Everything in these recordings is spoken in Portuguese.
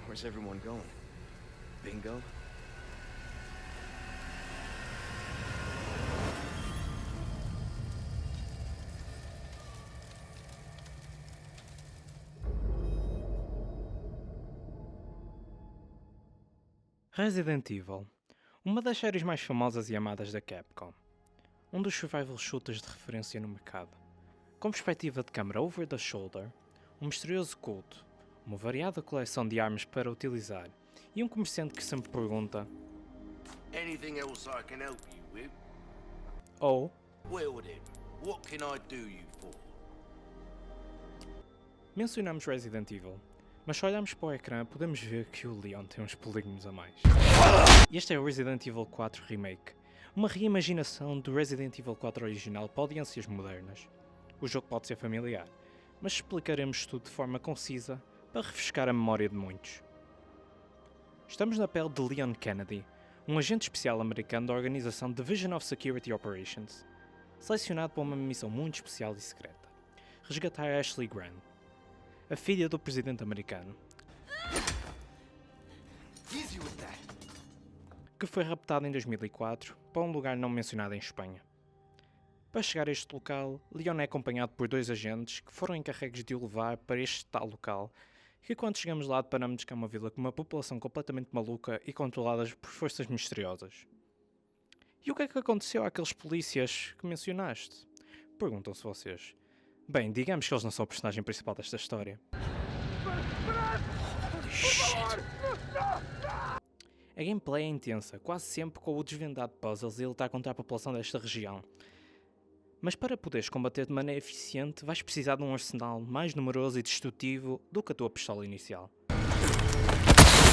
Where's everyone going? Bingo? Resident Evil, uma das séries mais famosas e amadas da Capcom. Um dos survival shooters de referência no mercado. Com perspectiva de câmara over the shoulder, um misterioso culto, uma variada coleção de armas para utilizar e um comerciante que sempre pergunta Anything else I can help you with? ou Well then, what can I do you for? mencionamos Resident Evil, mas se olharmos para o ecrã podemos ver que o Leon tem uns polígonos a mais. Este é o Resident Evil 4 Remake, uma reimaginação do Resident Evil 4 original para audiências modernas. O jogo pode ser familiar, mas explicaremos tudo de forma concisa para refrescar a memória de muitos. Estamos na pele de Leon Kennedy, um agente especial americano da organização Division of Security Operations, selecionado para uma missão muito especial e secreta: resgatar Ashley Grant, a filha do presidente americano, Easy with that. que foi raptada em 2004 para um lugar não mencionado em Espanha. Para chegar a este local, Leon é acompanhado por dois agentes que foram encarregues de o levar para este tal local, que quando chegamos lá deparamos que é uma vila com uma população completamente maluca e controlada por forças misteriosas. E o que é que aconteceu àqueles polícias que mencionaste? Perguntam-se vocês. Bem, digamos que eles não são o personagem principal desta história. Holy shit. A gameplay é intensa, quase sempre com o desvendar de puzzles e lutar contra a população desta região. Mas para poderes combater de maneira eficiente, vais precisar de um arsenal mais numeroso e destrutivo do que a tua pistola inicial.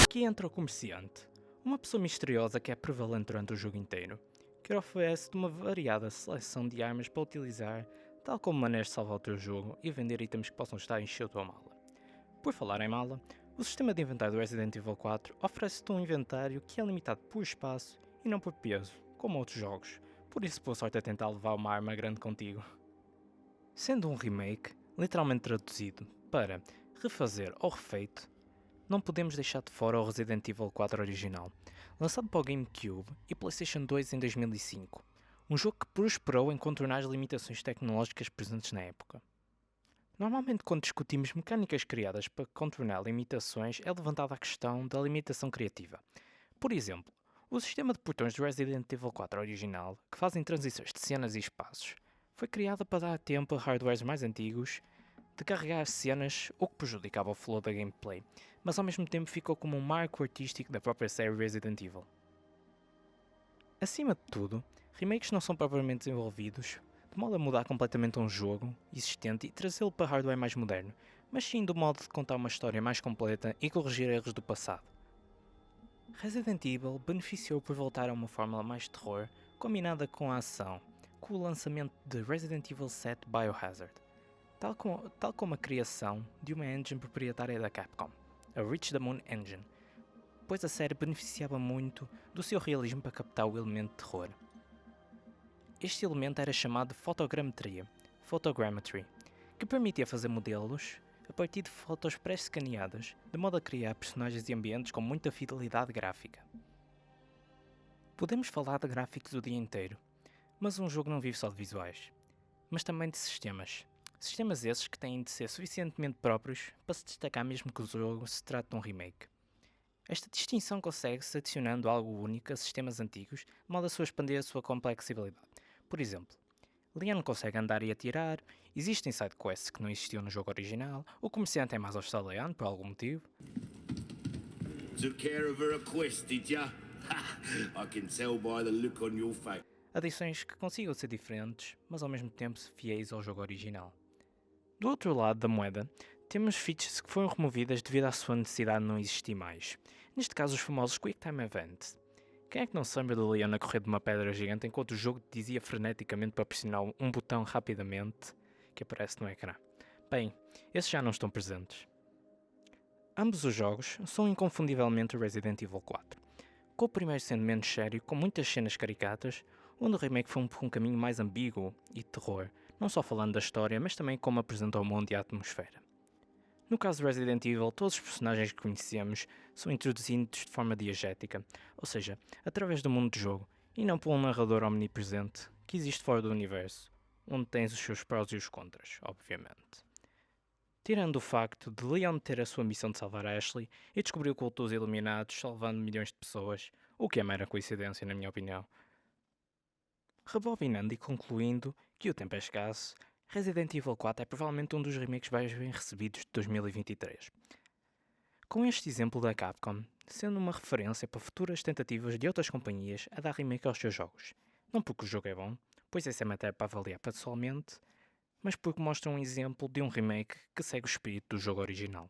Aqui entra o comerciante, uma pessoa misteriosa que é prevalente durante o jogo inteiro, que oferece-te uma variada seleção de armas para utilizar, tal como maneiras de salvar o teu jogo e vender itens que possam estar a encher a tua mala. Por falar em mala, o sistema de inventário do Resident Evil 4 oferece-te um inventário que é limitado por espaço e não por peso, como outros jogos. Por isso, boa sorte a tentar levar uma arma grande contigo. Sendo um remake, literalmente traduzido para refazer ou refeito, não podemos deixar de fora o Resident Evil 4 original, lançado para o GameCube e PlayStation 2 em 2005, um jogo que prosperou em contornar as limitações tecnológicas presentes na época. Normalmente, quando discutimos mecânicas criadas para contornar limitações, é levantada a questão da limitação criativa. Por exemplo, o sistema de portões do Resident Evil 4 original, que fazem transições de cenas e espaços, foi criado para dar tempo a hardwares mais antigos de carregar cenas, o que prejudicava o flow da gameplay, mas ao mesmo tempo ficou como um marco artístico da própria série Resident Evil. Acima de tudo, remakes não são propriamente desenvolvidos de modo a mudar completamente um jogo existente e trazê-lo para hardware mais moderno, mas sim do modo de contar uma história mais completa e corrigir erros do passado. Resident Evil beneficiou por voltar a uma fórmula mais de terror combinada com a ação, com o lançamento de Resident Evil 7 Biohazard, tal como a criação de uma engine proprietária da Capcom, a Reach the Moon Engine, pois a série beneficiava muito do seu realismo para captar o elemento de terror. Este elemento era chamado de fotogrammetria, photogrammetry, que permitia fazer modelos a partir de fotos pré-escaneadas, de modo a criar personagens e ambientes com muita fidelidade gráfica. Podemos falar de gráficos o dia inteiro, mas um jogo não vive só de visuais, mas também de sistemas. Sistemas esses que têm de ser suficientemente próprios para se destacar mesmo que o jogo se trate de um remake. Esta distinção consegue-se adicionando algo único a sistemas antigos, de modo a expandir a sua complexibilidade. Por exemplo, Leon consegue andar e atirar, existem sidequests que não existiam no jogo original, o comerciante é mais australiano por algum motivo. Took care of her request, did ya? I can tell by the look on your face. Adições que consigam ser diferentes, mas ao mesmo tempo fiéis ao jogo original. Do outro lado da moeda, temos features que foram removidas devido à sua necessidade de não existir mais. Neste caso, os famosos Quick Time Events. Quem é que não se lembra do Leon a correr de uma pedra gigante enquanto o jogo dizia freneticamente para pressionar um botão rapidamente que aparece no ecrã? Bem, esses já não estão presentes. Ambos os jogos são inconfundivelmente Resident Evil 4, com o primeiro sendo menos sério, com muitas cenas caricatas, onde o remake foi por um caminho mais ambíguo e de terror, não só falando da história, mas também como apresentou o mundo e a atmosfera. No caso de Resident Evil, todos os personagens que conhecemos são introduzidos de forma diegética, ou seja, através do mundo de jogo, e não por um narrador omnipresente que existe fora do universo, onde tens os seus prós e os contras, obviamente. Tirando o facto de Leon ter a sua missão de salvar Ashley e descobrir o culto dos Iluminados, salvando milhões de pessoas, o que é mera coincidência na minha opinião. Rebobinando e concluindo que o tempo é escasso, Resident Evil 4 é provavelmente um dos remakes mais bem recebidos de 2023. Com este exemplo da Capcom, sendo uma referência para futuras tentativas de outras companhias a dar remake aos seus jogos. Não porque o jogo é bom, pois essa é matéria para avaliar pessoalmente, mas porque mostra um exemplo de um remake que segue o espírito do jogo original.